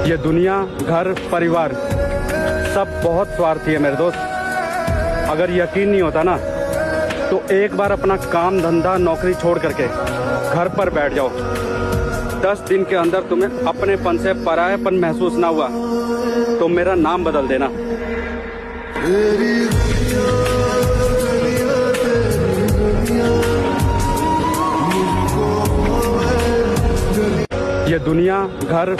ये दुनिया, घर, परिवार सब बहुत स्वार्थी है मेरे दोस्त। अगर यकीन नहीं होता ना तो एक बार अपना काम धंधा नौकरी छोड़ करके घर पर बैठ जाओ। 10 दिन के अंदर तुम्हें अपनेपन से परायापन महसूस ना हुआ तो मेरा नाम बदल देना। ये दुनिया, घर